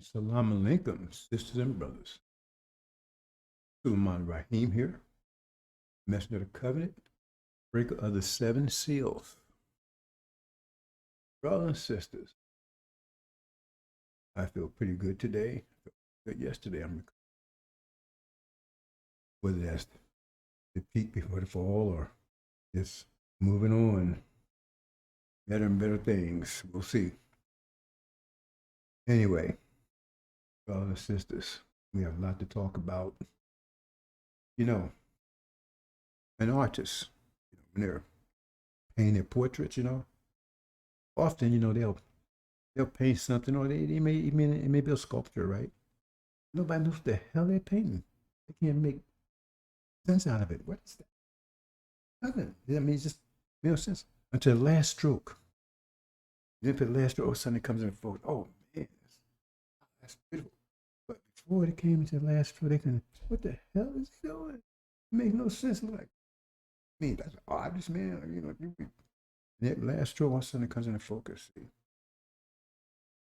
Salam alaikum, sisters and brothers. Sulaiman Rahim here, messenger of the covenant, breaker of the seven seals. Brothers and sisters, I feel pretty good today. I felt good yesterday. Whether that's the peak before the fall or just moving on, better and better things. We'll see. Anyway, brothers and sisters, we have a lot to talk about. You know, an artist, when they're painting their portraits, often, they'll paint something, or they may even it may be a sculpture, right? Nobody knows what the hell they're painting. They can't make sense out of it. What is that? Nothing. I mean, it's just no sense until the last stroke. Then for the last stroke, all of a sudden it comes in forward. Oh man, that's beautiful. But before it came into the last stroke, they can. What the hell is he doing? It makes no sense. Like, I mean, that's an artist, man. That last stroke, all of a sudden it comes into focus. See?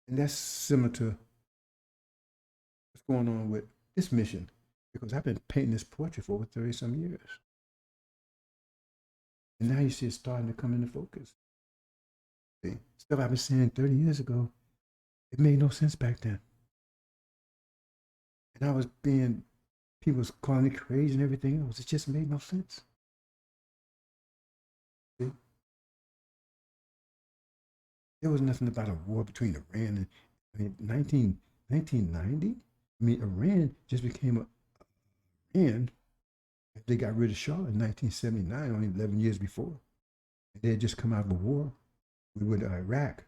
And that's similar to what's going on with this mission, because I've been painting this portrait for over 30 some years. And now you see it starting to come into focus. See? Stuff I've been saying 30 years ago, it made no sense back then. And I was people was calling me crazy and everything else. It just made no sense. See? There was nothing about a war between Iran and 1990. I mean, Iran just became Iran. They got rid of Shah in 1979, only 11 years before. And they had just come out of a war with Iraq,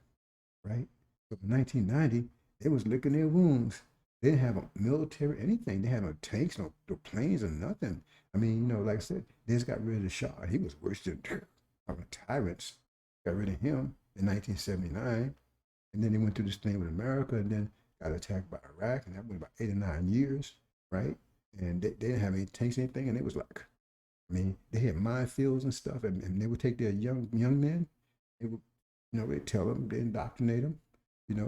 right? So in 1990, they was licking their wounds. They didn't have a military, anything. They had no tanks, no planes, or nothing. I mean, like I said, they just got rid of Shah. He was worse than tyrants. Got rid of him in 1979. And then they went through this thing with America and then got attacked by Iraq. And that went about 8 or 9 years, right? And they didn't have any tanks or anything. And it was like, I mean, they had minefields and stuff. And they would take their young men. They would, they tell them, they indoctrinate them,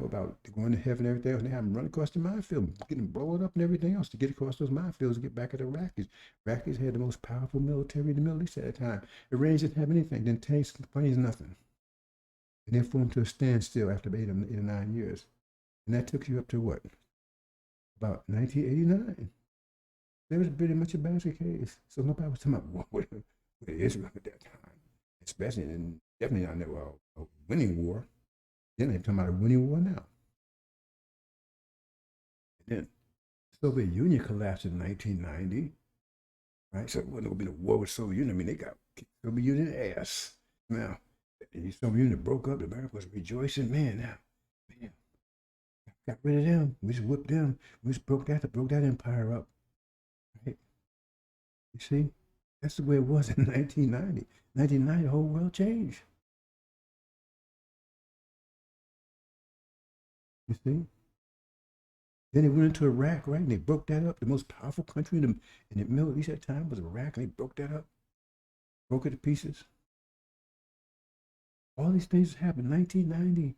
about going to heaven and everything else. And they have them run across the minefield, getting blown up and everything else to get across those minefields and get back at the Iraqis. Iraqis had the most powerful military in the Middle East at the time. Iranians didn't have anything. Then tanks, planes, nothing. And they formed to a standstill after 8 or 9 years. And that took you up to what? About 1989. There was pretty much a basket case. So nobody was talking about war with Israel at that time. Especially, and definitely not a winning war. Then they're talking about a winning war now. And then the Soviet Union collapsed in 1990. Right? So it wasn't going to be the war with the Soviet Union. I mean, they got Soviet Union ass. Now, the Soviet Union broke up. America was rejoicing. Man, got rid of them. We just whipped them. We just broke that empire up. Right? You see? That's the way it was in 1990. 1990, the whole world changed. You see? Then they went into Iraq, right? And they broke that up. The most powerful country in the Middle East at the time was Iraq, and they broke that up, broke it to pieces. All these things happened in 1990.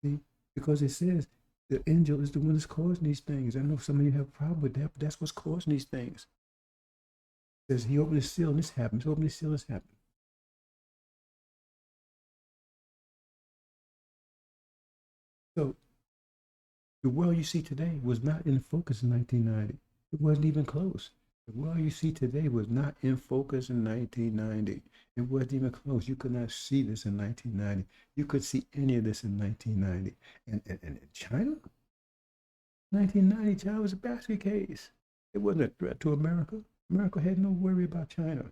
See? Because it says the angel is the one that's causing these things. I know some of you have a problem with that, but that's what's causing these things. It says he opened the seal and this happened. He opened the seal and this happened. So the world you see today was not in focus in 1990. It wasn't even close. The world you see today was not in focus in 1990. It wasn't even close. You could not see this in 1990. You could see any of this in 1990. And China? 1990, China was a basket case. It wasn't a threat to America. America had no worry about China.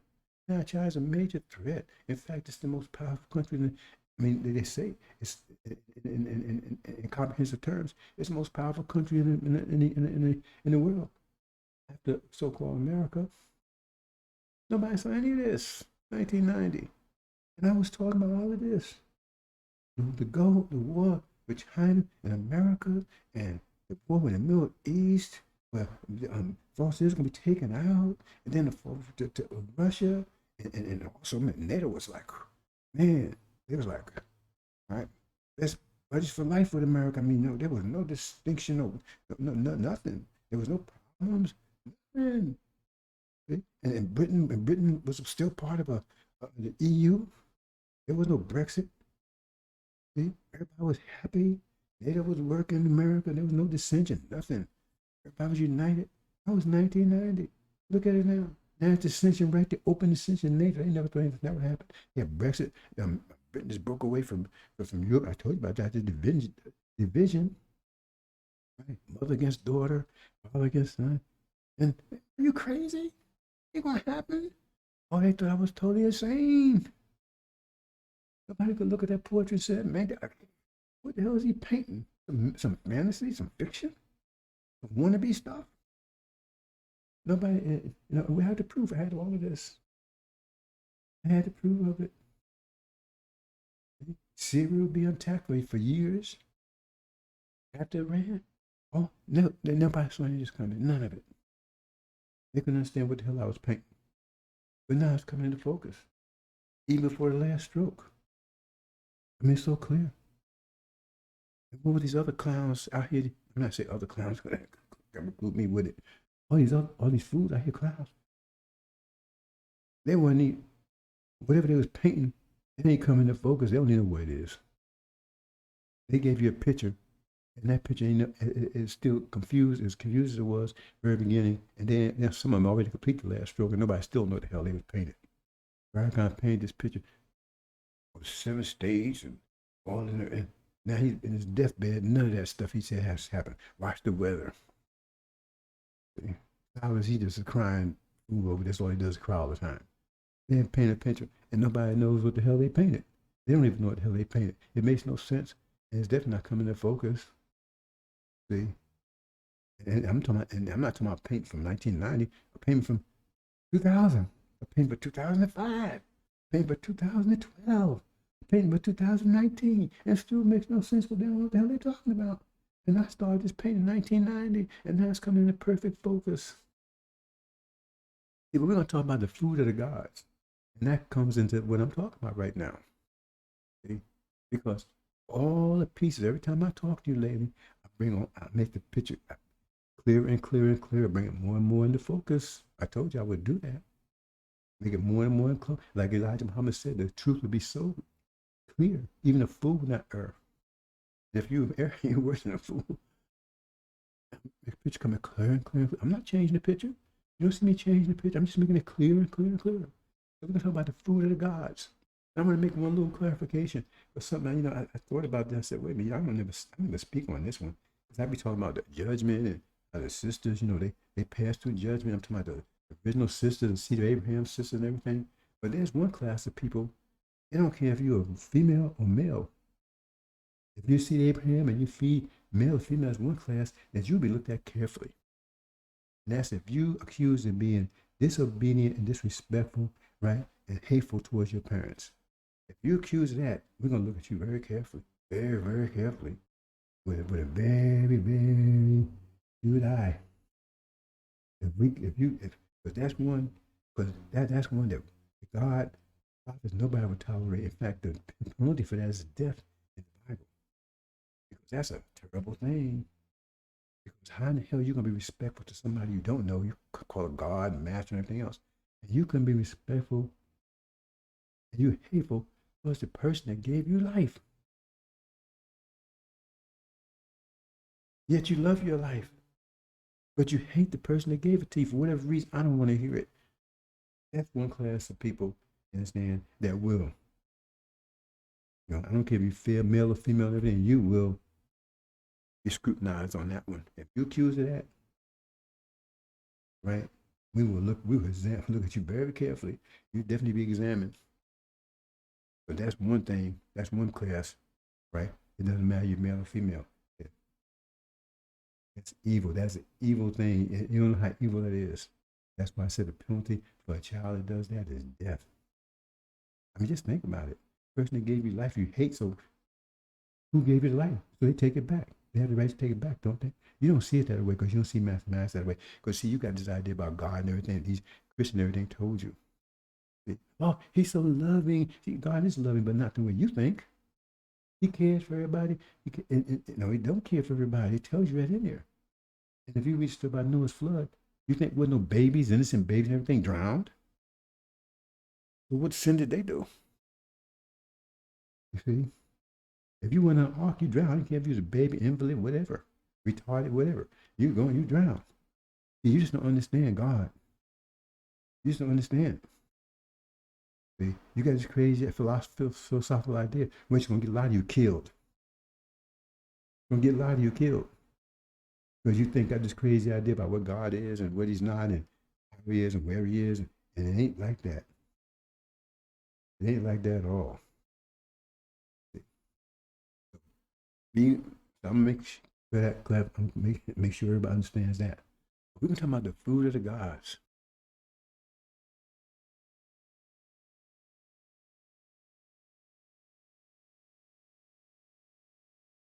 Now China's a major threat. In fact, it's the most powerful country. They say it's in comprehensive terms, it's the most powerful country in the world. After so-called America, nobody saw any of this. 1990, and I was talking about all of this. The war with China and America, and the war in the Middle East, where forces is going to be taken out, and then the fall to Russia, and also NATO was like, man, it was like, all right, let's Brothers for life with America. I mean, no, there was no distinction, nothing. There was no problems. Man, and Britain was still part of the EU. There was no Brexit. See, everybody was happy. NATO was working in America. There was no dissension, nothing. Everybody was united. That was 1990. Look at it now. Now it's dissension right there, open dissension. NATO, they never thought anything that would happen. Yeah, Brexit. Britain just broke away from Europe. I told you about that. The division, right? Mother against daughter, father against son. And are you crazy? Ain't gonna happen. Oh, they thought I was totally insane. Nobody could look at that portrait and say, man, what the hell is he painting? Some fantasy, some fiction, some wannabe stuff. Nobody, we had to prove I had all of this. I had to prove of it. Syria would be untapped for years after Iran. Oh, no, nobody saw any of this coming. None of it. They couldn't understand what the hell I was painting. But now it's coming into focus, even before the last stroke. I mean, it's so clear. And what were these other clowns out here? I'm not saying other clowns, but group me with it. All these fools out here clowns. They weren't even, whatever they was painting, it ain't coming into focus. They don't even know what it is. They gave you a picture, and that picture is still confused, as confused as it was very beginning. And then some of them already complete the last stroke, and nobody still know what the hell they was painted. Ryan kind of painted this picture of 7 stages and all in there. And now he's in his deathbed. None of that stuff he said has happened. Watch the weather. How is he just a crying fool over? That's all he does, cry all the time. They paint a picture, and nobody knows what the hell they painted. They don't even know what the hell they painted. It makes no sense, and it's definitely not coming to focus. See, and I'm not talking about paint from 1990. A paint from 2000. A paint for 2005. Paint for 2012. Paint for 2019. And it still makes no sense what the hell they're talking about. And I started this paint in 1990, and now it's coming into perfect focus. See, we're going to talk about the food of the gods. And that comes into what I'm talking about right now. See? Because all the pieces, every time I talk to you, lady, I make the picture clearer and clearer and clearer, bring it more and more into focus. I told you I would do that. Make it more and more clear. Like Elijah Muhammad said, the truth would be so clear. Even a fool would not err. If you err, you're worse than a fool. The picture coming clear and clear. I'm not changing the picture. You don't see me changing the picture. I'm just making it clearer and clearer and clearer. So we're going to talk about the food of the gods. I'm going to make one little clarification for something. I thought about that. I said, wait a minute, I'm never speak on this one. Because I be talking about the judgment and how the sisters, they pass through judgment. I'm talking about the original sisters, the seed of Abraham's sisters and everything. But there's one class of people, they don't care if you're a female or male. If you see Abraham and you feed male or female as one class, that you'll be looked at carefully. And that's if you accused of being disobedient and disrespectful, right, and hateful towards your parents. If you accuse of that, we're going to look at you very carefully, very, very carefully, with a very, very good eye. But that's one, because that's one that God, prophets, nobody would tolerate. In fact, the penalty for that is death in the Bible. Because that's a terrible thing. Because how in the hell are you going to be respectful to somebody you don't know? You call a God, master, and everything else. And you can be respectful and you're hateful towards the person that gave you life. Yet you love your life. But you hate the person that gave it to you for whatever reason. I don't want to hear it. That's one class of people, understand, that will. I don't care if you feel male or female, everything, you will be scrutinized on that one. If you accuse of that, right, we will look at you very carefully. You definitely be examined. But that's one thing, that's one class, right? It doesn't matter you're male or female. It's evil. That's an evil thing. You don't know how evil it is. That's why I said the penalty for a child that does that is death. I mean, just think about it. The person that gave you life, you hate, so who gave you the life? So they take it back. They have the right to take it back, don't they? You don't see it that way because you don't see mathematics that way. Because see, you got this idea about God and everything. These Christians and everything told you. Oh, he's so loving. See, God is loving, but not the way you think. He cares for everybody. No, he don't care for everybody. It tells you right in there. And if you read stuff about Noah's flood, you think with no babies, innocent babies, and everything drowned? Well, what sin did they do? You see, if you went on an ark, you drown. You can't use a baby, invalid, whatever, retarded, whatever. You drown. You just don't understand God. You just don't understand. See, you got this crazy philosophical idea, which is gonna get a lot of you killed. Gonna get a lot of you killed because you think got this crazy idea about what God is and what He's not, and how He is and where He is, and it ain't like that. It ain't like that at all. Be, I'm gonna make sure that make sure everybody understands that. We're talking about the fruit of the gods.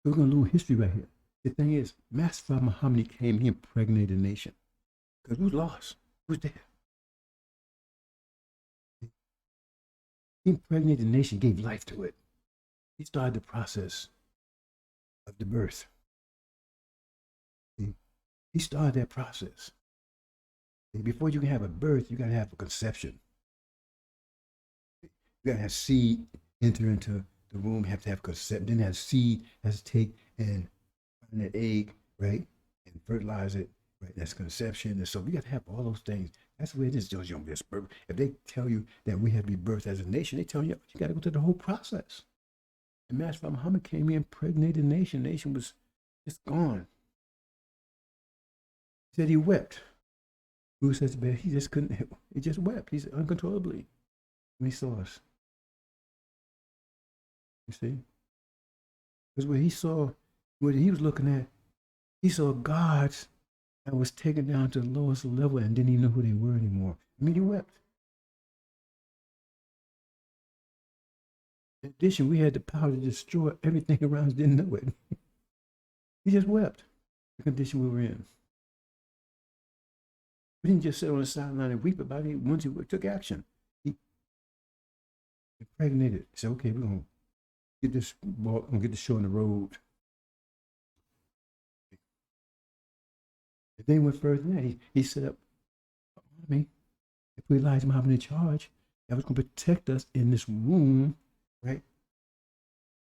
We're gonna lose history right here. The thing is, Master Muhammad came, he impregnated the nation. Because who's lost? Who's there? He impregnated the nation, gave life to it. He started the process of the birth. He started that process. Before you can have a birth, you gotta have a conception. You gotta have seed enter into the womb, have to have conception. Then that seed has to take and find that egg, right? And fertilize it, right? That's conception. And so we got to have all those things. That's the way it is, Joe Young. If they tell you that we have to be birthed as a nation, they tell you you got to go through the whole process. And Master Muhammad came in, impregnated the nation. The nation was just gone. He said he wept. Who says he just couldn't, he just wept. He said uncontrollably when he saw us. You see? Because what he saw, what he was looking at, he saw gods that was taken down to the lowest level and didn't even know who they were anymore. I mean, he wept. In addition, we had the power to destroy everything around us, didn't know it. He just wept, the condition we were in. We didn't just sit on the sideline and weep about it. Once he took action, he impregnated. He said, okay, we're going to get this ball, I'm going to get the show on the road. And then he went further than that. He set up an army. He put Elijah Muhammad in charge. That was going to protect us in this womb, right?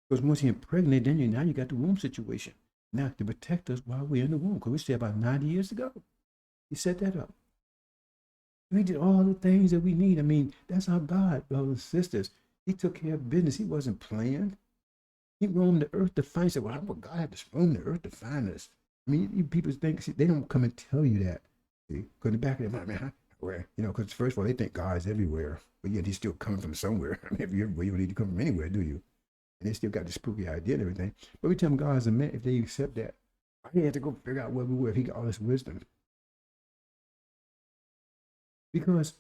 Because once he impregnated, then now you got the womb situation. Now to protect us while we're in the womb. Because we said about 90 years ago. He set that up. We did all the things that we need. I mean, that's our God, brothers and sisters. He took care of business. He wasn't playing. He roamed the earth to find. Say, well, how would God have to roam the earth to find us? I mean, you people think, see, they don't come and tell you that. See, because in the back of their mind, man, where, because first of all, they think God's everywhere, but yet he's still coming from somewhere. I mean, if you're everywhere, you don't need to come from anywhere, do you? And they still got the spooky idea and everything. But we tell them God's a man. If they accept that, I had to go figure out where we were if he got all this wisdom. Because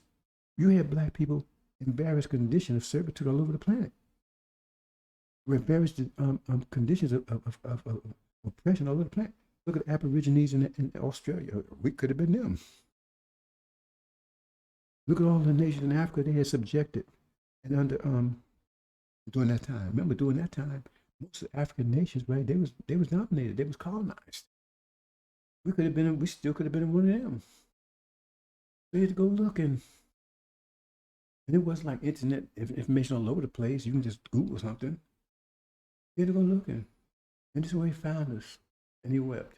you have black people in various conditions of servitude all over the planet. We're in various conditions of oppression all over the planet. Look at Aborigines in Australia. We could have been them. Look at all the nations in Africa they had subjected and under during that time. Remember, during that time, most of the African nations, right? They was dominated. They was colonized. We could have been. We still could have been one of them. We had to go looking. And it wasn't like internet information all over the place. You can just Google something. We had to go looking. And this is where he found us. And he wept.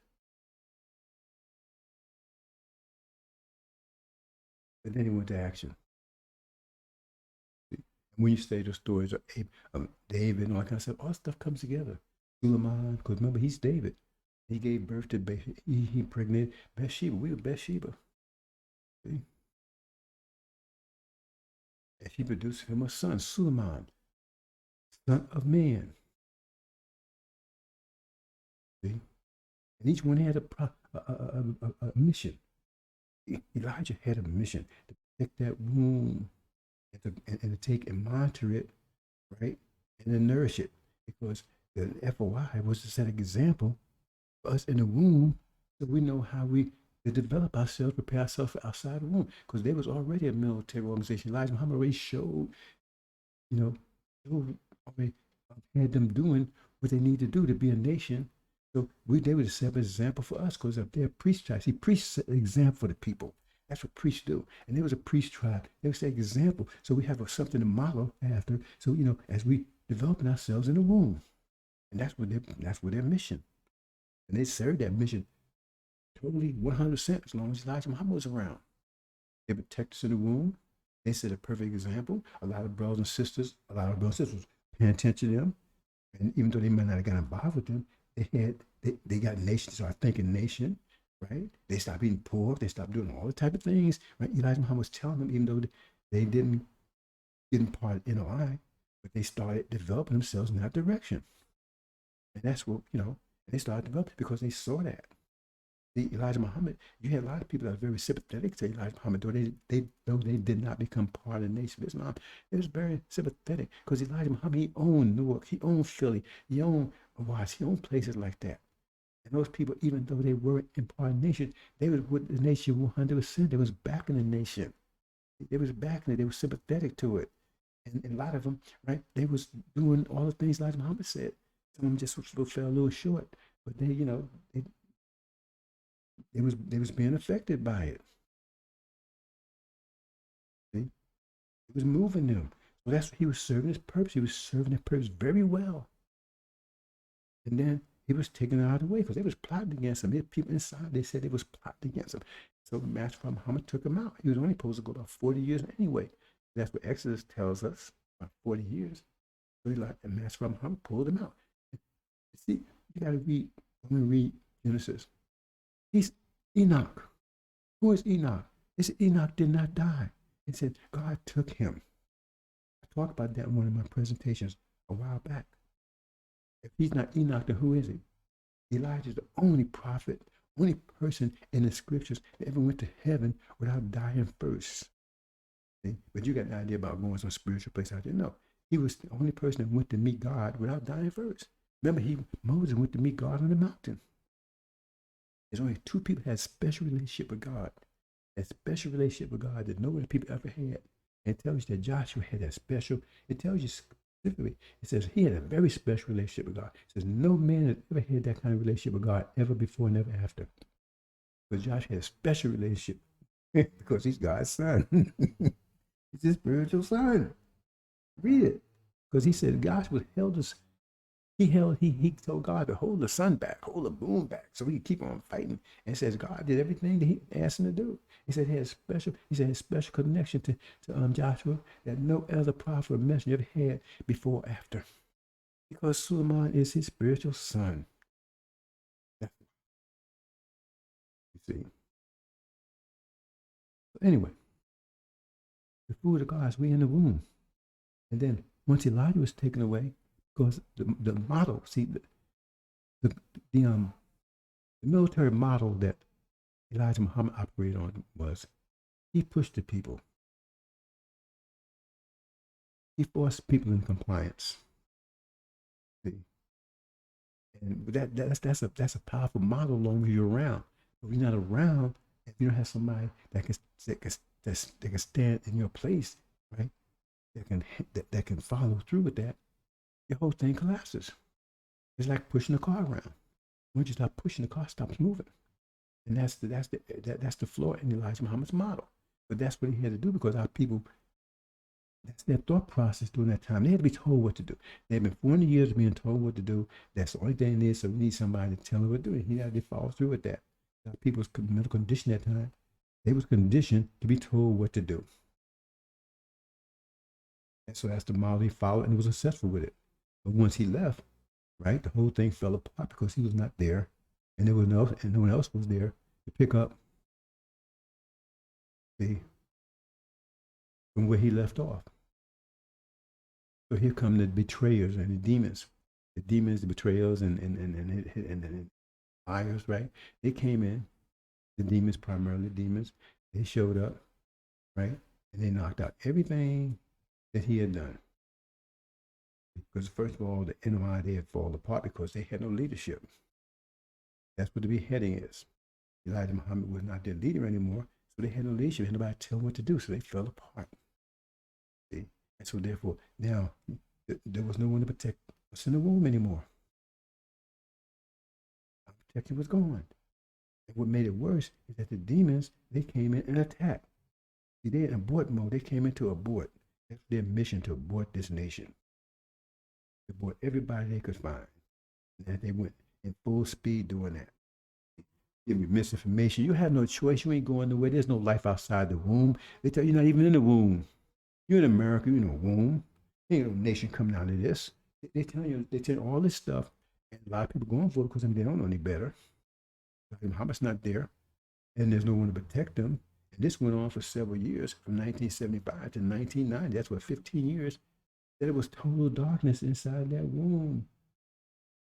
But then he went to action. And when you say the stories of David and all that kind of stuff, all stuff comes together. Suleiman, because remember, he's David. He gave birth to, he impregnated Bathsheba. We were Bathsheba. See? And she produced him a son, Suleiman, son of man. See? And each one had a mission. Elijah had a mission to protect that womb and to take and monitor it, right? And to nourish it. Because the FOI was to set an example for us in the womb so we know how we to develop ourselves, prepare ourselves for outside the womb. Because there was already a military organization. Elijah Muhammad already showed, already had them doing what they need to do to be a nation. So they were to set an example for us because of their priest tribes. He preached an example for the people. That's what priests do. And there was a priest tribe. They would say example. So we have something to model after. So, as we developing ourselves in the womb. And that's what their mission. And they served that mission totally 100% as long as Elijah Muhammad was around. They protect us in the womb. They set a perfect example. A lot of brothers and sisters paying attention to them. And even though they might not have gotten involved with them, they got nations, so I think in nation, right? They stopped being poor. They stopped doing all the type of things, right? Elijah Muhammad was telling them, even though they didn't get part of NOI, but they started developing themselves in that direction. And that's what, they started developing because they saw that. Elijah Muhammad, you had a lot of people that were very sympathetic to Elijah Muhammad, though they did not become part of the nation of Islam. It was very sympathetic because Elijah Muhammad, he owned Newark, he owned Philly, he owned Watts, he owned places like that. And those people, even though they weren't in part of the nation, they was with the nation 100%. They was backing the nation. They was backing it. They were sympathetic to it. And a lot of them, right, they was doing all the things Elijah Muhammad said. Some of them just fell a little short, but they was being affected by it. See? It was moving them. So that's what he was serving his purpose. He was serving his purpose very well. And then he was taken out of the way because they was plotting against him. There people inside, they said they was plotting against him. So Master Muhammad took him out. He was only supposed to go about 40 years anyway. That's what Exodus tells us, about 40 years. So Master Muhammad pulled him out. See, you got to read, I'm going to read Genesis. He's Enoch. Who is Enoch? It said Enoch did not die. It said God took him. I talked about that in one of my presentations a while back. If he's not Enoch, then who is he? Elijah is the only prophet, only person in the scriptures that ever went to heaven without dying first. See? But you got an idea about going to some spiritual place out there. No, he was the only person that went to meet God without dying first. Remember, Moses went to meet God on the mountain. There's only two people that had a special relationship with God. That special relationship with God that no other people ever had. And it tells you that Joshua had that special, it tells you specifically, it says he had a very special relationship with God. It says no man has ever had that kind of relationship with God ever before and ever after. But Joshua had a special relationship because he's God's son. He's his spiritual son. Read it. Because he said Joshua held us. He told God to hold the sun back, hold the moon back, so we could keep on fighting. And it says God did everything that he asked him to do. He said he had a special connection to Joshua that no other prophet or messenger ever had before or after. Because Suleiman is his spiritual son. You see. So anyway, the food of God is we in the womb. And then once Elijah was taken away, because the model, see, the military model that Elijah Muhammad operated on was he pushed the people. He forced people in compliance. See? And that's a powerful model as long as you're around. But if you're not around, if you don't have somebody that can stand in your place, right? That can follow through with that, your whole thing collapses. It's like pushing a car around. Once you stop pushing, the car stops moving. And that's the flaw in Elijah Muhammad's model. But that's what he had to do because our people, that's their thought process during that time. They had to be told what to do. They've been 400 years being told what to do. That's the only thing it is, so we need somebody to tell them what to do. And he had to follow through with that. Our people's mental condition at that time, they was conditioned to be told what to do. And so that's the model he followed and he was successful with it. But once he left, right, the whole thing fell apart because he was not there, and no one else was there to pick up from where he left off. So here come the betrayers and the demons, the betrayers, and liars, right? They came in, the demons, primarily demons. They showed up, right, and they knocked out everything that he had done. Because first of all, the NOI, they had fallen apart because they had no leadership. That's what the beheading is. Elijah Muhammad was not their leader anymore, so they had no leadership. They had nobody to tell them what to do, so they fell apart. See? And so therefore, now there was no one to protect us in the womb anymore. protection was gone. And what made it worse is that the demons, they came in and attacked. See, they're in abort mode. They came in to abort. That's their mission, to abort this nation. To abort everybody they could find. And they went in full speed doing that. Give you misinformation. You have no choice. You ain't going nowhere. There's no life outside the womb. They tell you you're not even in the womb. You're in America. You're in the womb. There ain't no nation coming out of this. They tell you, they tell you all this stuff. And a lot of people going for it because they don't know any better. Muhammad's not there. And there's no one to protect them. And this went on for several years, from 1975 to 1990. That's what, 15 years. That it was total darkness inside that womb.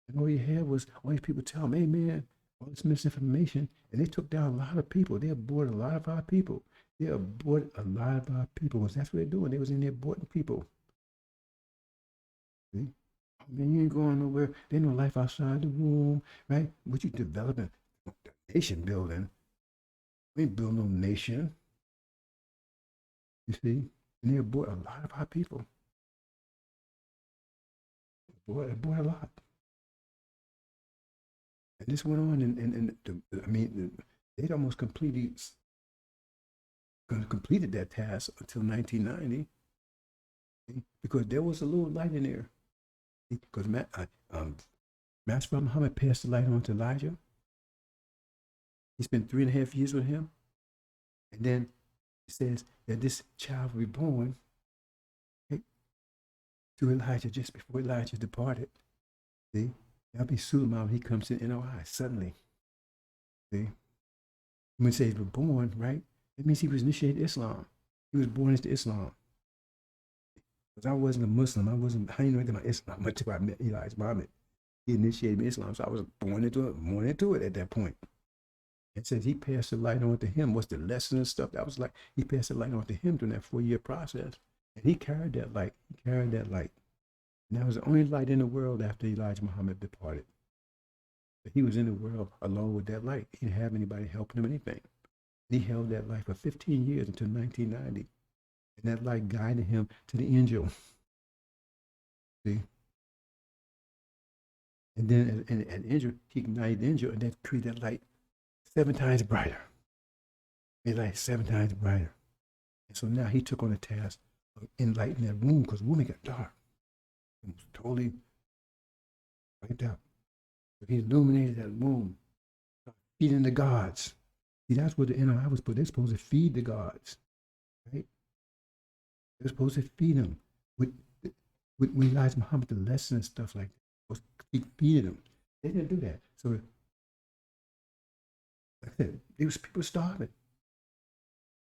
And all you had was all these people tell them, hey man, all this misinformation. And they took down a lot of people. They aborted a lot of our people. They aborted a lot of our people. Because that's what they're doing. They was in there aborting people. See? Oh, man, you ain't going nowhere. There's no life outside the womb, right? What you developing? Nation building. We ain't building no nation. You see? And they abort a lot of our people. Abort a lot. And this went on, they'd almost completed that task until 1990, because there was a little light in there. Because Master Muhammad passed the light on to Elijah. He spent 3.5 years with him, and then it says that this child will be born, okay, to Elijah just before Elijah departed. See? That'll be Suleiman. He comes in NOI suddenly. See? When it says he was born, right? It means he was initiated Islam. He was born into Islam. Because I wasn't a Muslim. I didn't know anything about Islam until I met Elijah Muhammad. He initiated me Islam, so I was born into it at that point. It says he passed the light on to him. What's the lesson and stuff? That was like, he passed the light on to him during that 4-year process. And he carried that light. And that was the only light in the world after Elijah Muhammad departed. But he was in the world alone with that light. He didn't have anybody helping him anything. He held that light for 15 years until 1990. And that light guided him to the angel. See? And then at angel, he ignited the angel, and that created that light 7 times brighter. Made light 7 times brighter. And so now he took on the task of enlightening that womb, because the womb got dark. It was totally wiped out. So he illuminated that womb, feeding the gods. See, that's what the NRI was put. They're supposed to feed the gods, right? They're supposed to feed them with Elijah Muhammad, the lesson and stuff like that. Was feeding them. They didn't do that. So, like I said, there was people starving.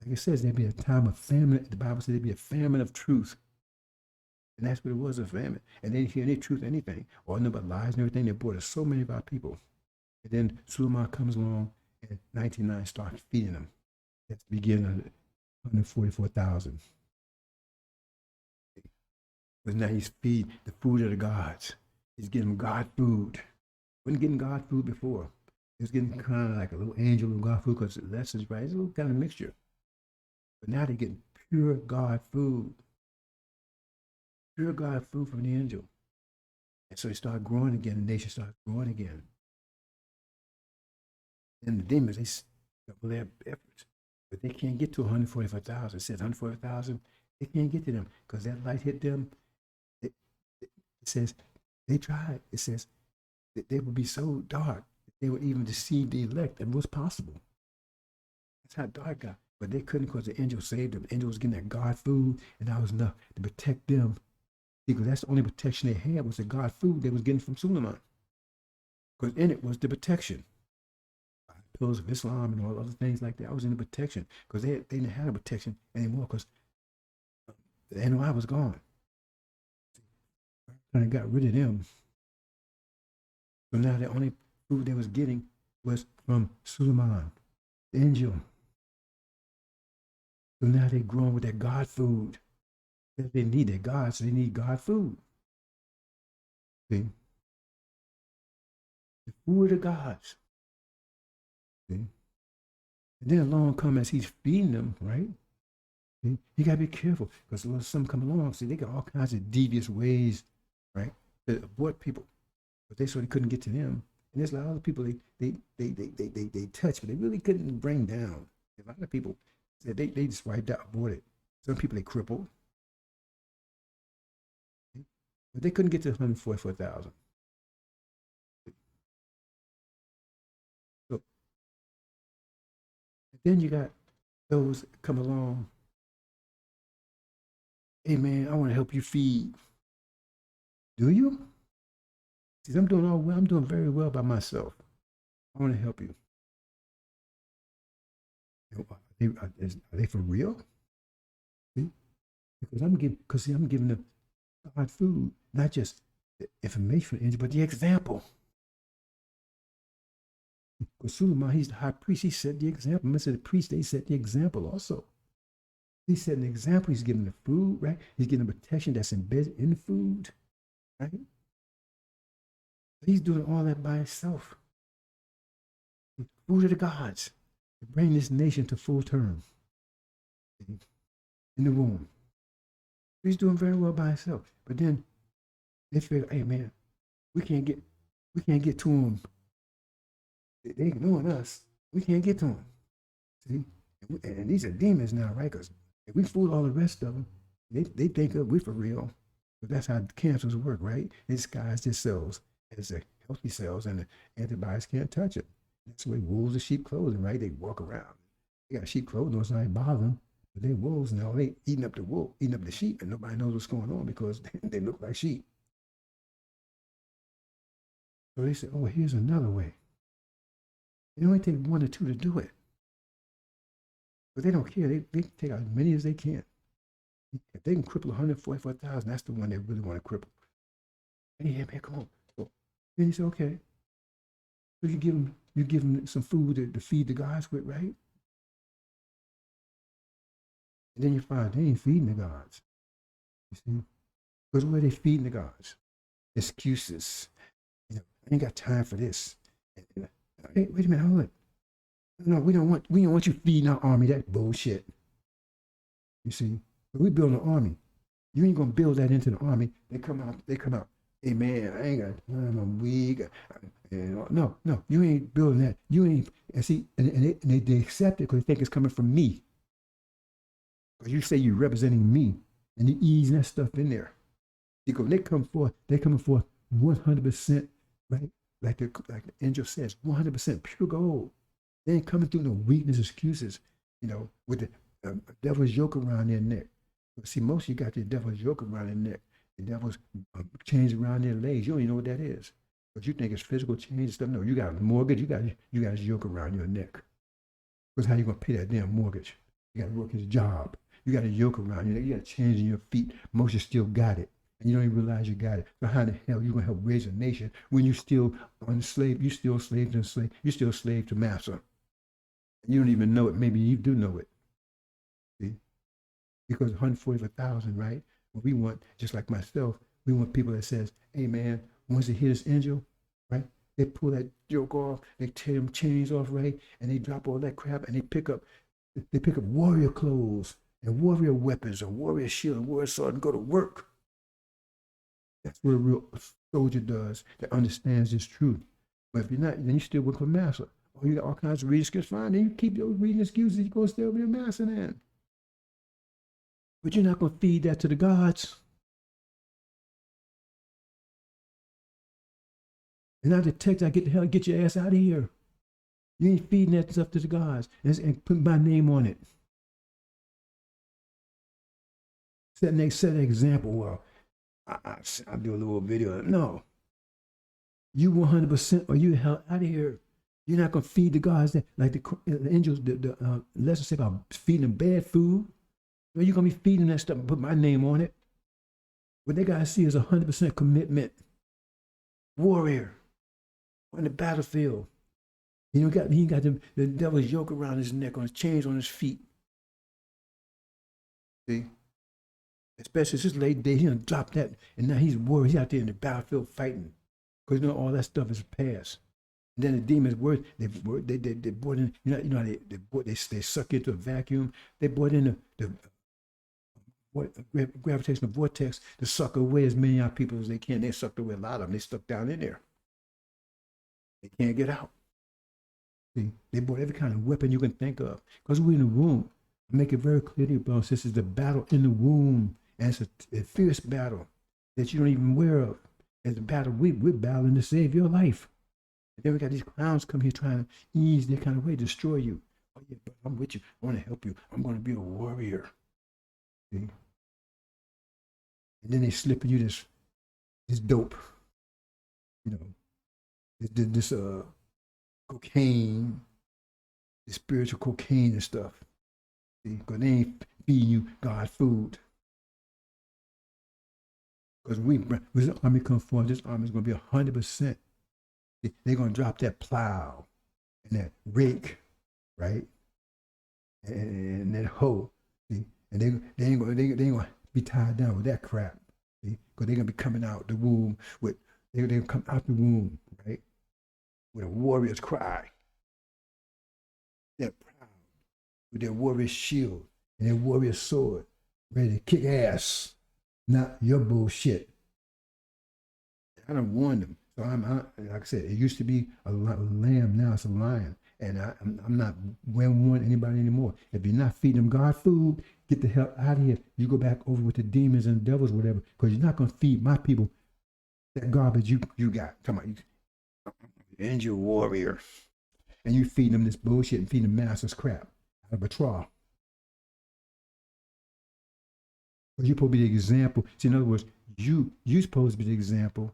Like it says, there'd be a time of famine. The Bible says there'd be a famine of truth. And that's what it was, a famine. And they didn't hear any truth, anything, or nothing but lies and everything. They brought us so many of our people. And then Suleiman comes along, and 1999 starts feeding them. That's the beginning of 144,000. But now he's feeding the food of the gods. He's getting them God food. Wasn't getting God food before. He was getting kind of like a little angel of God food, because the lessons, right? It's a little kind of mixture. But now they're getting pure God food. Pure God food from the angel. And so they start growing again. The nation starts growing again. And the demons, they double their efforts. But they can't get to 145,000. It says 145,000. They can't get to them because that light hit them. It says they tried. It says that they would be so dark that they would even deceive the elect. And what's possible? That's how dark got. But they couldn't, because the angel saved them. The angel was getting that God food, and that was enough to protect them. Because that's the only protection they had, was the God food they was getting from Suleiman. Because in it was the protection. Pillars of Islam and all other things like that. I was in the protection, because they didn't have the protection anymore, because the NOI was gone. And got rid of them. So now the only food they was getting was from Suleiman, the angel. So now they're growing with that God food. They need their God, so they need God food. See? The food of the gods. See? And then along come as he's feeding them, right? See? You gotta be careful, because when some come along, see, they got all kinds of devious ways, right, to abort people. But they couldn't get to them. And there's a lot of people they touch, but they really couldn't bring down. A lot of people said they just wiped out, aborted. Some people they crippled, but they couldn't get to 144,000. So then you got those come along. Hey man, I want to help you feed. Do you? See, I'm doing all well. I'm doing very well by myself. I want to help you. Are they for real? See? Because see, I'm giving them God food, not just the information, but the example. Because Suleiman, he's the high priest. He set the example. Mr. The priest, they set the example also. He set an example. He's giving the food, right? He's giving the protection that's embedded in the food, right? He's doing all that by himself. Food of the gods to bring this nation to full term in the womb. He's doing very well by himself. But then they figure, hey man, we can't get to him. They ignoring us. We can't get to them. See, and these are demons now, right? Because if we fool all the rest of them, they think we for real. But that's how cancers work, right? They disguise their cells as the healthy cells, and the antibodies can't touch it. That's the way wolves and sheep clothing, right? They walk around. They got sheep clothing, it's not bother them. But they wolves now, they eating up the wolf, eating up the sheep, and nobody knows what's going on because they look like sheep. So they say, oh, here's another way. It only take one or two to do it. But they don't care. They take out as many as they can. If they can cripple 144,000, that's the one they really want to cripple. Hey, yeah, man, come on. So then he said, okay. So you give them some food to feed the gods with, right? And then you find they ain't feeding the gods. You see? Because where they feeding the gods? Excuses. You know, I ain't got time for this. Hey, wait a minute, hold it. No, we don't want you feeding our army. That bullshit. You see? But we build an army. You ain't gonna build that into the army. They come out. Hey man, I ain't got time. I'm weak. No, you ain't building that. You ain't. And see, and they accept it because they think it's coming from me. Because you say you're representing me, and they ease that stuff in there. Because they come forth, they're coming forth 100%, right? Like the angel says, 100% pure gold. They ain't coming through no weakness excuses, you know, with the devil's yoke around their neck. But see, most of you got the devil's yoke around their neck. The devil's chains around their legs. You don't even know what that is. But you think it's physical chains and stuff. No, you got a mortgage. You got a yoke around your neck. Because how you gonna pay that damn mortgage? You got to work his job. You got a yoke around your neck. You got chains in your feet. Most of you still got it. And you don't even realize you got it. So how the hell you gonna help raise a nation when you still enslaved? You still slave to slave. You still slave to master. And you don't even know it. Maybe you do know it. See, because 144,000, right? What we want, just like myself, we want people that says, "Hey man, once they hear this angel, right? They pull that yoke off, they tear them chains off, right? And they drop all that crap, and they pick up warrior clothes and warrior weapons and warrior shield and warrior sword and go to work." That's what a real soldier does that understands this truth. But if you're not, then you still work for master. Or you got all kinds of reading skills. Fine, then you keep those reading excuses. You go still be a master then. But you're not going to feed that to the gods. And not the text, get your ass out of here. You ain't feeding that stuff to the gods and putting my name on it. Set an example. Well, I'll do a little video. No. You 100% or you hell out of here. You're not going to feed the gods that, like the angels, the lesson say about feeding them bad food. Well, you're going to be feeding that stuff and put my name on it. What they got to see is 100% commitment. Warrior on the battlefield. He ain't got the devil's yoke around his neck, on his chains on his feet. See? Especially this late day, he done dropped that, and now he's worried. He's out there in the battlefield fighting. Because you know all that stuff is past. And then the demons they brought in, you know how they suck into a vacuum. They brought in the gravitational vortex to suck away as many of our people as they can. They sucked away a lot of them. They stuck down in there. They can't get out. See, they brought every kind of weapon you can think of. Because we're in the womb. I make it very clear to you, brothers and sisters, the battle in the womb. And it's a fierce battle that you don't even aware of. It's a battle we're battling to save your life. And then we got these clowns come here trying to ease their kind of way, destroy you. Oh yeah, but I'm with you. I want to help you. I'm going to be a warrior. See? And then they slipping you this dope, you know, this cocaine, this spiritual cocaine and stuff. See, because they ain't feeding you God food. Because when this army comes forward, this army is going to be 100%. They're going to drop that plow and that rake, right? And that hoe. See? And they ain't going to be tied down with that crap. Because they're going to be coming out the womb with, they're going to come out the womb, right? With a warrior's cry. They're proud with their warrior's shield and their warrior's sword, ready to kick ass. Not your bullshit. I done warned them. So like I said, it used to be a lamb, now it's a lion. And I'm not warning anybody anymore. If you're not feeding them God food, get the hell out of here. You go back over with the demons and devils, whatever, because you're not going to feed my people that garbage you got. Come on, angel warrior. And you feed them this bullshit and feed them master's crap out of a trough. But you're supposed to be the example. See, in other words, you supposed to be the example.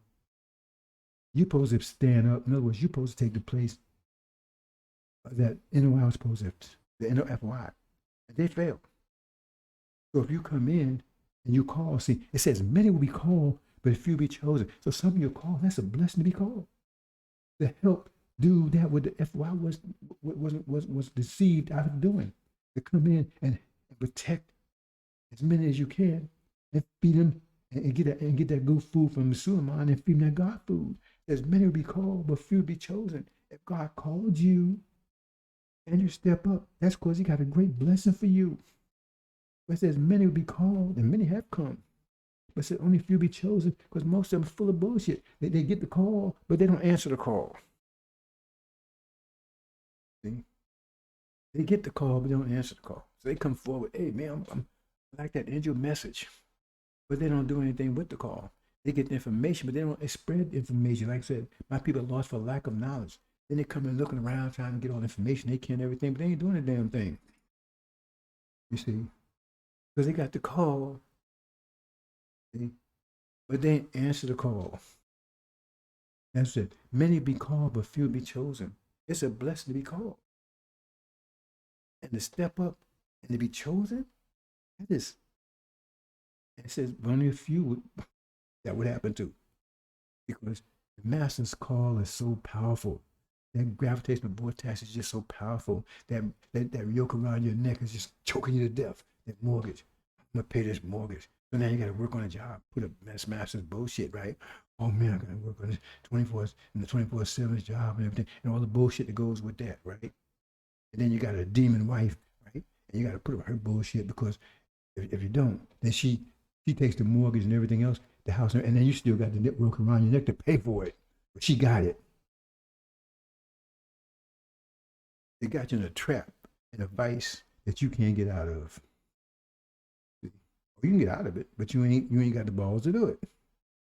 You're supposed to stand up. In other words, you're supposed to take the place that NOI was supposed to, the NOFY. And they failed. So if you come in and you call, see, it says many will be called, but few be chosen. So some of you called, that's a blessing to be called. To help do that what the FY was deceived out of doing. To come in and protect as many as you can and feed them and get that good food from the Suleiman and feed them that God food. As many will be called, but few will be chosen. If God called you and you step up, that's because he got a great blessing for you. But it says many will be called and many have come. But it says only few be chosen because most of them are full of bullshit. They get the call, but they don't answer the call. See? They get the call, but they don't answer the call. So they come forward, hey man, I'm like that angel message. But they don't do anything with the call. They get the information, but they spread the information. Like I said, my people are lost for lack of knowledge. Then they come in looking around trying to get all the information. They can everything, but they ain't doing a damn thing. You see? Because they got the call, see? But they ain't answer the call. That's it. Many be called, but few be chosen. It's a blessing to be called. And to step up and to be chosen, that is, it says only a few that would happen to. Because the master's call is so powerful. That gravitational vortex is just so powerful. That yoke around your neck is just choking you to death. That mortgage. I'm going to pay this mortgage. So now you got to work on a job. Put up master's bullshit, right? Oh man, I got to work on this 24/7 job and everything. And all the bullshit that goes with that, right? And then you got a demon wife, right? And you got to put up her bullshit because if you don't, then she takes the mortgage and everything else, the house, and then you still got the rope around your neck to pay for it. But she got it. They got you in a trap, in a vice that you can't get out of. You can get out of it, but you ain't got the balls to do it.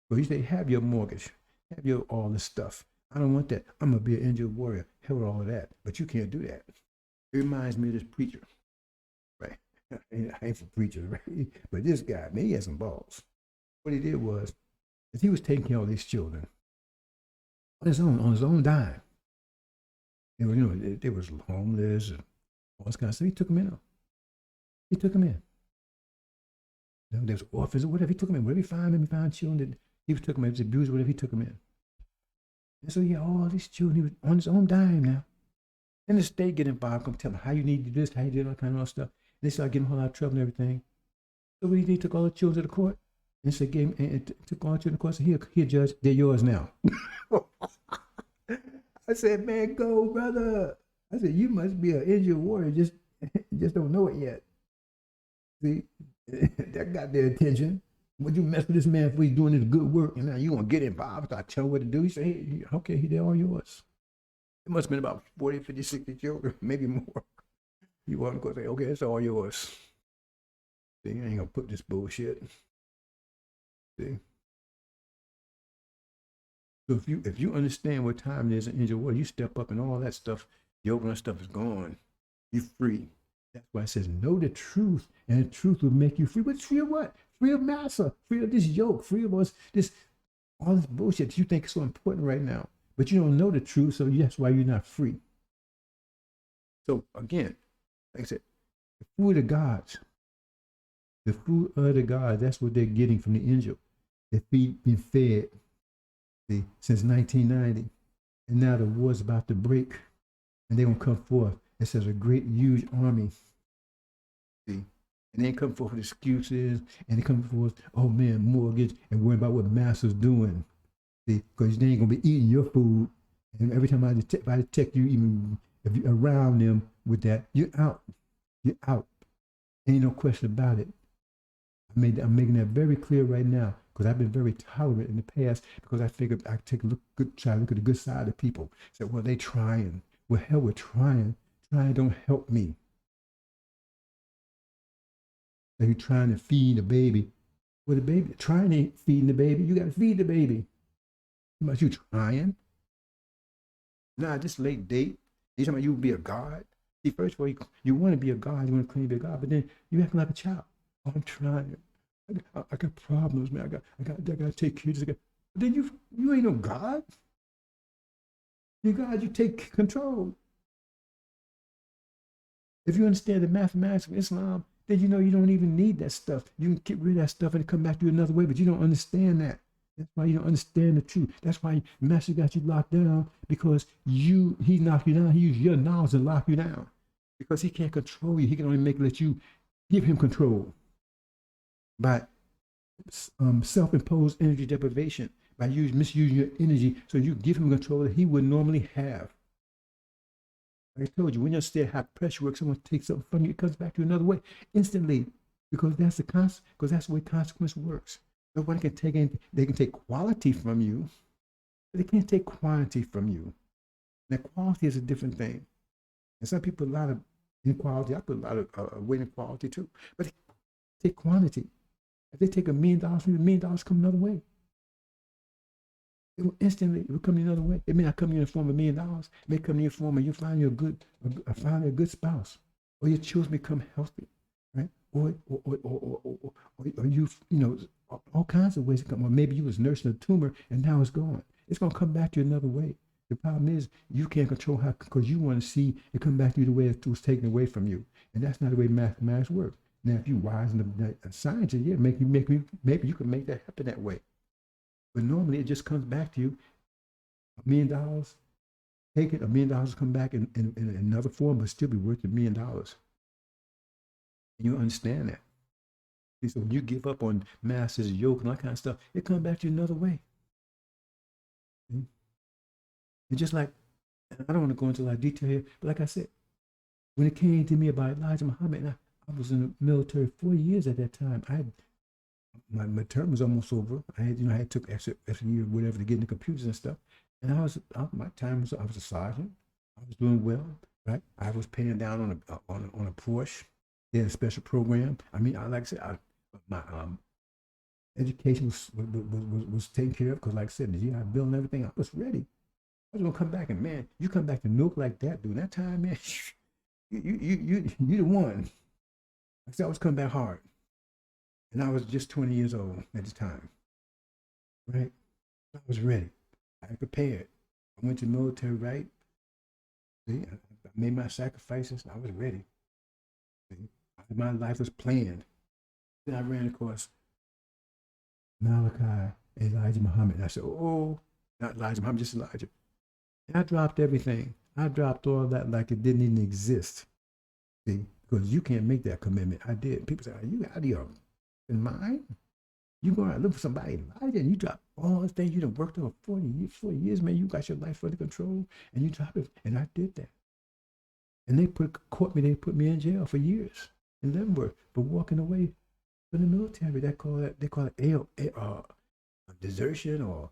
But you say, have your mortgage, have your all this stuff. I don't want that. I'm gonna be an angel warrior. Hell with all of that. But you can't do that. It reminds me of this preacher, right? I ain't for preachers, right? But this guy, man, he had some balls. What he did was, he was taking care of these children on his own dime. They were, they was homeless and all this kind of stuff. He took them in. He took them in. There was orphans or whatever. He took them in. Whatever he found children that he took them in. He was abused, whatever, he took them in. And so he had all these children. He was on his own dime now. Then the state get involved, come tell him how you need to do this, how you do all kind of stuff. And they started getting a whole lot of trouble and everything. So he took all the children to the court and said, took all the children to the court. So here, judge, they're yours now. I said, man, go, brother. I said, you must be an angel warrior, just don't know it yet. See, that got their attention. Would you mess with this man for he's doing his good work? And now you gonna get involved? I tell him what to do. He said, hey, okay, they're all yours. must have been about 40, 50, 60 children, maybe more. You want to go say, okay, it's all yours. See, I ain't gonna put this bullshit. See. So if you understand what time it is in angel world, you step up and all that stuff, yoga and stuff is gone. You're free. That's why it says know the truth, and the truth will make you free. But free of what? Free of massa, free of this yoke, free of us, this all this bullshit that you think is so important right now. But you don't know the truth, so that's why you're not free. So again, like I said, the food of gods, the food of the gods, that's what they're getting from the angel. They're being fed, see, since 1990. And now the war's about to break, and they're gonna come forth. It says a great, huge army. See, and they come forth with excuses, and they come forth, oh man, mortgage, and worrying about what master's doing. See, because they ain't gonna be eating your food, and every time I detect you, even if you're around them with that, you're out. You're out. Ain't no question about it. I'm making that very clear right now because I've been very tolerant in the past because I figured I take a look, try to look at the good side of people. Say, well, they trying. Well, hell, we're trying. Trying don't help me. Like you're trying to feed a baby. Well, the baby trying ain't feeding the baby. You got to feed the baby. How about you trying? Nah, this late date. You talking about you would be a god? See, first of all, you want to be a god. You want to claim to be a god, but then you acting like a child. Oh, I'm trying. I got problems, man. I got to take care of this. But then you ain't no God. You're God, you take control. If you understand the mathematics of Islam, then you know you don't even need that stuff. You can get rid of that stuff and come back to you another way, but you don't understand that. That's why you don't understand the truth. That's why Master got you locked down, because he knocked you down. He used your knowledge to lock you down because he can't control you. He can only let you give him control by self-imposed energy deprivation, by misusing your energy, so you give him control that he would normally have. Like I told you, when you understand how pressure works, someone takes something from you, it comes back to you another way instantly, because that's the way consequence works. Nobody can take anything. They can take quality from you, but they can't take quantity from you. Now, quality is a different thing. And some people, a lot of inequality, I put a lot of weight in quality too, but they take quantity. If they take $1 million from you, $1 million come another way. It will instantly come another way. It may not come in the form of $1 million. It may come in the form of you find a good spouse, or your children become healthy, right? Or you know, all kinds of ways to come. Or maybe you was nursing a tumor and now it's gone. It's gonna come back to you another way. The problem is you can't control how, because you want to see it come back to you the way it was taken away from you, and that's not the way mathematics works. Now, if you wise in the science, yeah, maybe you can make that happen that way. But normally, it just comes back to you. $1 million, take it. $1 million come back in another form, but still be worth $1 million. And you understand that. So when you give up on master's yoke and all that kind of stuff, it comes back to you another way. See? It's just like, I don't want to go into a lot of detail here, but like I said, when it came to me about Elijah Muhammad, I was in the military 4 years at that time. My term was almost over. I took extra year, whatever, to get into computers and stuff. And I was a sergeant. I was doing well, right? I was paying down on a Porsche. They had a special program. I mean, like I said, my education was taken care of because, like I said, the GI Bill and everything, I was ready. I was gonna come back, and man, you come back to Newark like that, dude. That time, man, you the one. I said I was coming back hard, and I was just 20 years old at the time, right? I was ready. I prepared. I went to the military, right? See, I made my sacrifices. I was ready. See, my life was planned. Then I ran across Malachi, Elijah Muhammad. And I said, oh, not Elijah Muhammad, just Elijah. And I dropped everything. I dropped all that like it didn't even exist. See, because you can't make that commitment. I did. People say, are you out of your mind? You go out and look for somebody, Elijah, and you drop all the things you done worked over 40 years, man. You got your life under control, and you drop it. And I did that. And they put me in jail for years in Leavenworth for walking away from the military. They call it desertion or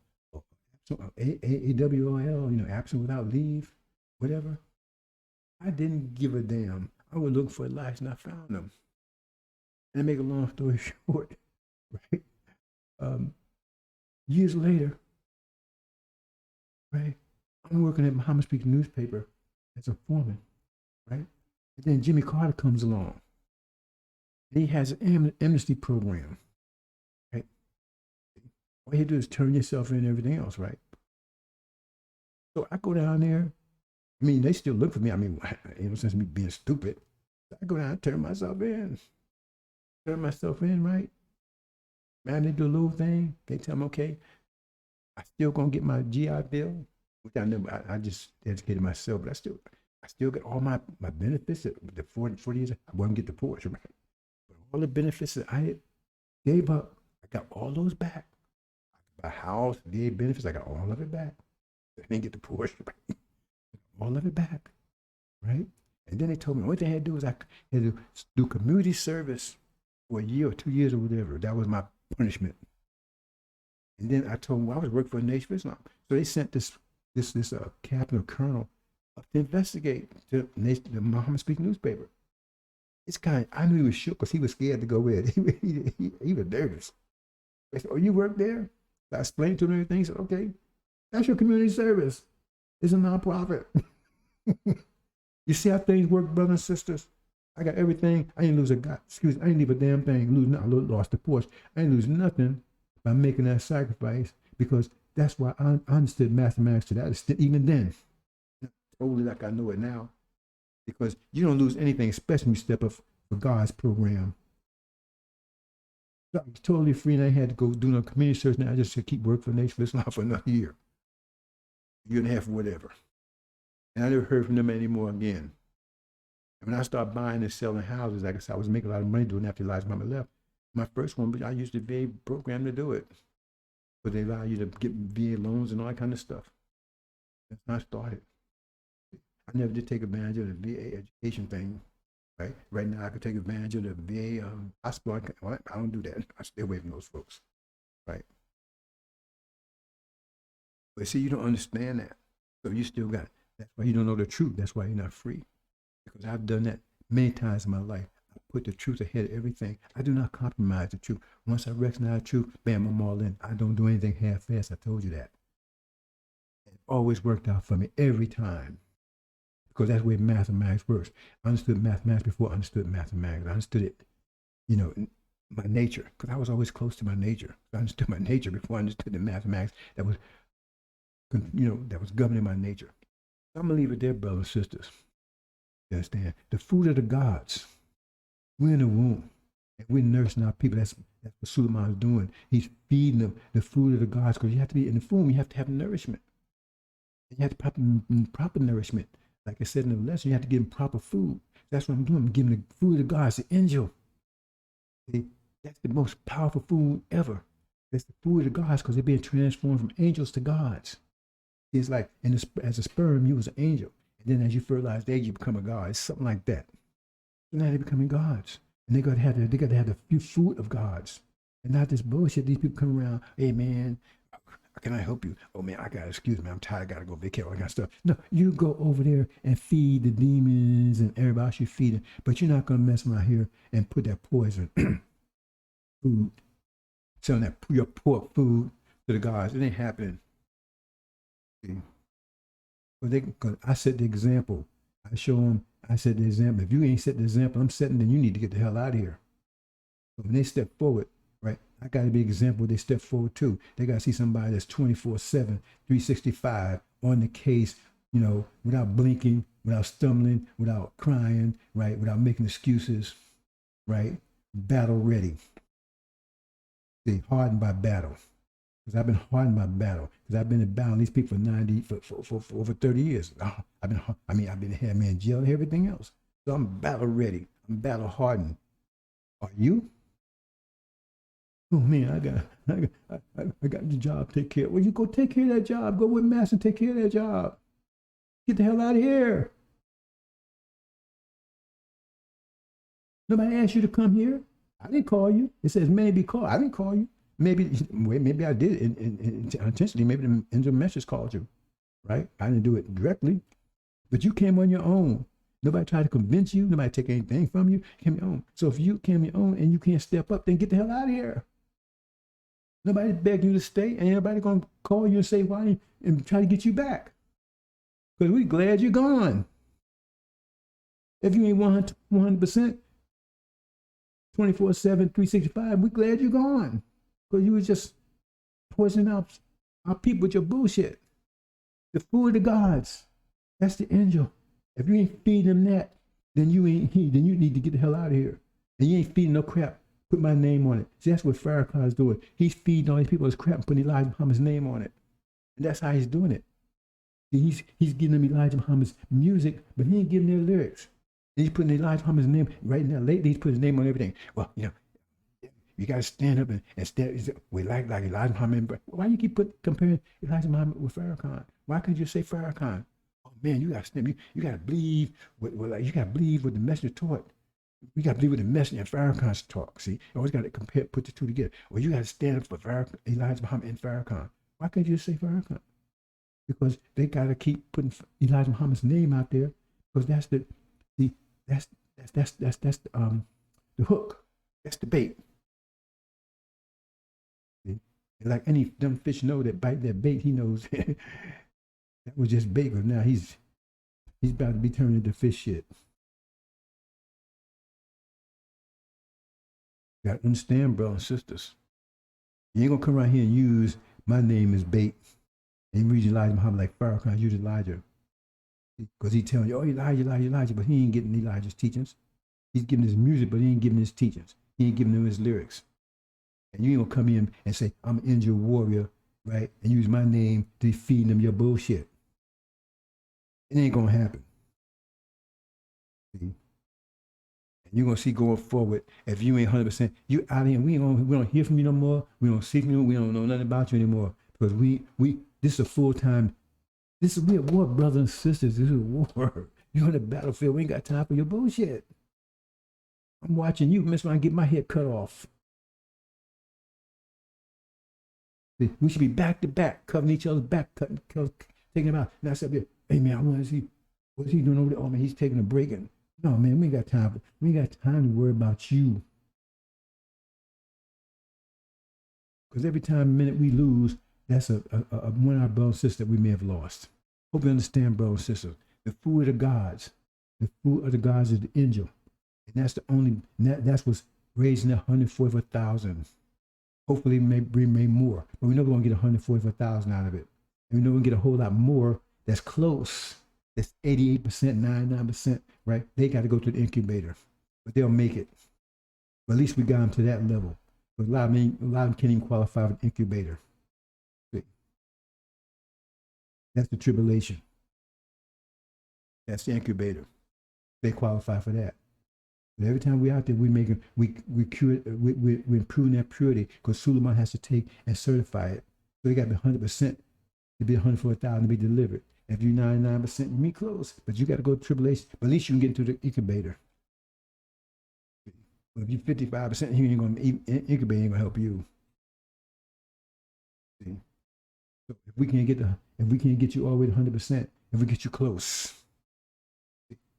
AWOL, absent without leave. whatever. I didn't give a damn. I was looking for lights and I found them. And to make a long story short, right? Um, Years later, right? I'm working at Muhammad Speaks newspaper as a foreman, right? And then Jimmy Carter comes along. And he has an amnesty program, right? All you do is turn yourself in and everything else, right? So I go down there. I mean, they still look for me. I mean, since me being stupid, I go down and turn myself in, right? Man, they do a little thing. They tell me, okay, I still gonna get my GI Bill, which I never. I just educated myself, but I still get all my benefits. The 40 years, I won't get the Porsche, right? But all the benefits that I gave up, I got all those back. My house, VA benefits, I got all of it back. I didn't get the Porsche, right? All of it back, right? And then they told me what they had to do was I had to do community service for a year or 2 years or whatever. That was my punishment. And then I told them, well, I was working for the Nation of Islam. So they sent this captain or colonel up to investigate the Muhammad Speaks newspaper. This guy, I knew he was shook because he was scared to go in. He was nervous. They said, oh, you work there? So I explained to him everything. He said, okay, that's your community service. It's a nonprofit. You see how things work, brothers and sisters? I got everything. I didn't lose a god. Excuse me. I didn't leave a damn thing. I lost the Porsche. I didn't lose nothing by making that sacrifice because that's why I understood mathematics to that extent even then. Totally like I know it now. Because you don't lose anything, especially when you step up for God's program. So I was totally free and I had to go do no community service. Now I just said keep working for Nation of Islam for another year and a half or whatever. And I never heard from them anymore again. And when I started buying and selling houses, like I said, I was making a lot of money doing after Elijah Mama left. My first one, but I used the VA program to do it. But they allow you to get VA loans and all that kind of stuff. That's how I started. I never did take advantage of the VA education thing. Right? Right now, I could take advantage of the VA hospital. I don't do that. I stay away from those folks. Right? But see, you don't understand that. So you still got it. That's why you don't know the truth. That's why you're not free. Because I've done that many times in my life. I put the truth ahead of everything. I do not compromise the truth. Once I recognize the truth, bam, I'm all in. I don't do anything half-assed. I told you that. It always worked out for me every time. Because that's the way mathematics works. I understood mathematics before I understood mathematics. I understood it, my nature, because I was always close to my nature. I understood my nature before I understood the mathematics that was, that was governing my nature. I'm going to leave it there, brothers and sisters. You understand? The fruit of the gods. We're in the womb, and we're nursing our people. That's what Suleiman is doing. He's feeding them the food of the gods, because you have to be in the womb. You have to have nourishment. You have to proper nourishment. Like I said in the lesson, you have to give them proper food. That's what I'm doing. I'm giving the food of God, the angel. See, that's the most powerful food ever. That's the food of the gods because they're being transformed from angels to gods. It's like as a sperm, you was an angel. And then as you fertilize the egg, you become a god. It's something like that. So now they're becoming gods. And they got to have the few fruit of gods. And not this bullshit. These people come around, hey man, can I help you? Oh man, excuse me, I'm tired, I gotta go vacate, all that kind of stuff. No, you go over there and feed the demons and everybody else you feed it, but you're not gonna mess around here and put that poison food, selling that your pork food to the gods. It ain't happening. See? Because I set the example. I show them, I set the example. If you ain't set the example I'm setting, then you need to get the hell out of here. So when they step forward, right? I got to be an example. They step forward too. They got to see somebody that's 24/7, 365 on the case, without blinking, without stumbling, without crying, right? Without making excuses, right? Battle ready. See, hardened by battle. Because I've been hardened by battle. Because I've been in battle with these people for over 30 years. I've been head man in jail and everything else. So I'm battle ready. I'm battle hardened. Are you? Oh man, I got the job to take care of. Well, you go take care of that job. Go with Master and take care of that job. Get the hell out of here. Nobody asked you to come here. I didn't call you. It says maybe call. I didn't call you. Maybe I did intentionally. Maybe the message called you, right? I didn't do it directly. But you came on your own. Nobody tried to convince you. Nobody take anything from you. You came on your own. So if you came on your own and you can't step up, then get the hell out of here. Nobody begged you to stay, and anybody gonna call you and say why and try to get you back. Because we glad you're gone. If you ain't 100%, 24/7, 365, we glad you're gone. Because you was just poisoning our people with your bullshit. The food of the gods. That's the angel. If you ain't feeding them that, then you need to get the hell out of here. And you ain't feeding no crap. Put my name on it. See, that's what Farrakhan is doing. He's feeding all these people his crap and putting Elijah Muhammad's name on it. And that's how he's doing it. See, he's giving them Elijah Muhammad's music, but he ain't giving their lyrics. And he's putting Elijah Muhammad's name right now. Lately, he's putting his name on everything. Well, you got to stand up and stand. We like Elijah Muhammad. Why you keep comparing Elijah Muhammad with Farrakhan? Why couldn't you say Farrakhan? Oh man, you got to stand. You got to believe you got to believe what the messenger taught. We got to believe what the messenger and Farrakhan's talk. See, you always got to put the two together. Well, you got to stand up for Elijah Muhammad and Farrakhan. Why can't you just say Farrakhan? Because they got to keep putting Elijah Muhammad's name out there, because that's the hook. That's the bait. See? Like any dumb fish know that bite that bait, he knows that was just bait. But now he's about to be turned into fish shit. You got to understand, brothers and sisters. You ain't gonna come around here and use my name as bait and read Elijah Muhammad like Farrakhan used Elijah. Because he's telling you, oh, Elijah, but he ain't getting Elijah's teachings. He's giving his music, but he ain't giving his teachings. He ain't giving them his lyrics. And you ain't gonna come in and say, I'm an angel warrior, right? And use my name to be feeding them your bullshit. It ain't gonna happen. See? You're gonna see going forward, if you ain't 100%, you out here. We don't hear from you no more. We don't see from you. We don't know nothing about you anymore, because this is a full-time. We at war, brothers and sisters. This is war. You're on the battlefield. We ain't got time for your bullshit. I'm watching you, miss, when I get my head cut off. We should be back to back, covering each other's back, taking them out. Now I said, hey man, I want to see what's he doing over there. Oh man, he's taking a break. And no, man, we ain't got time. We ain't got time to worry about you. Because every minute we lose, that's one of our brothers and sisters that we may have lost. Hope you understand, brothers and sisters. The food of the gods. The food of the gods is the angel. And that's what's raising that 144,000. Hopefully, we may more. But we know we're going to get 144,000 out of it. And we know we're going to get a whole lot more that's close. That's 88%, 99%, right? They got to go to the incubator, but they'll make it. But at least we got them to that level. But a lot of them can't even qualify for the incubator. See? That's the tribulation. That's the incubator. They qualify for that. But every time we're out there, we improving that purity, because Suleiman has to take and certify it. So they got to be 100% to be 104,000 to be delivered. If you're 99%, you meet close, but you got to go to tribulation. But at least you can get into the incubator. But if you're 55%, you ain't going to incubate. Ain't going to help you. See? So if we can't get you all the way to 100%, if we get you close,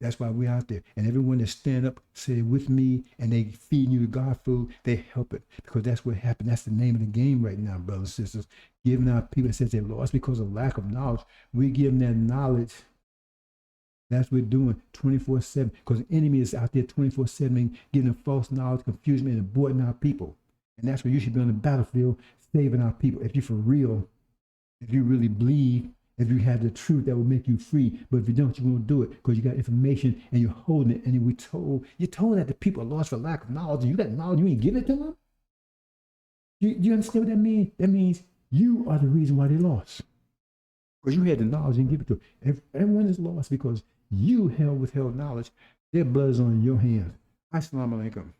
that's why we're out there. And everyone that stand up, say with me, and they feed you the God food, they help it, because that's what happened. That's the name of the game right now, brothers and sisters. Giving our people that says they're lost because of lack of knowledge. We give them that knowledge. That's what we're doing 24/7, because the enemy is out there 24/7, giving them false knowledge, confusion, and aborting our people. And that's where you should be on the battlefield, saving our people. If you're for real, if you really believe, if you have the truth that will make you free. But if you don't, you won't do it, because you got information and you're holding it. And you're told that the people are lost for lack of knowledge, and you got knowledge, you ain't giving it to them. You understand what that means? That means you are the reason why they lost, because you had the knowledge and give it to them. If everyone is lost because you withheld knowledge, their blood is on your hands. Assalamu alaikum.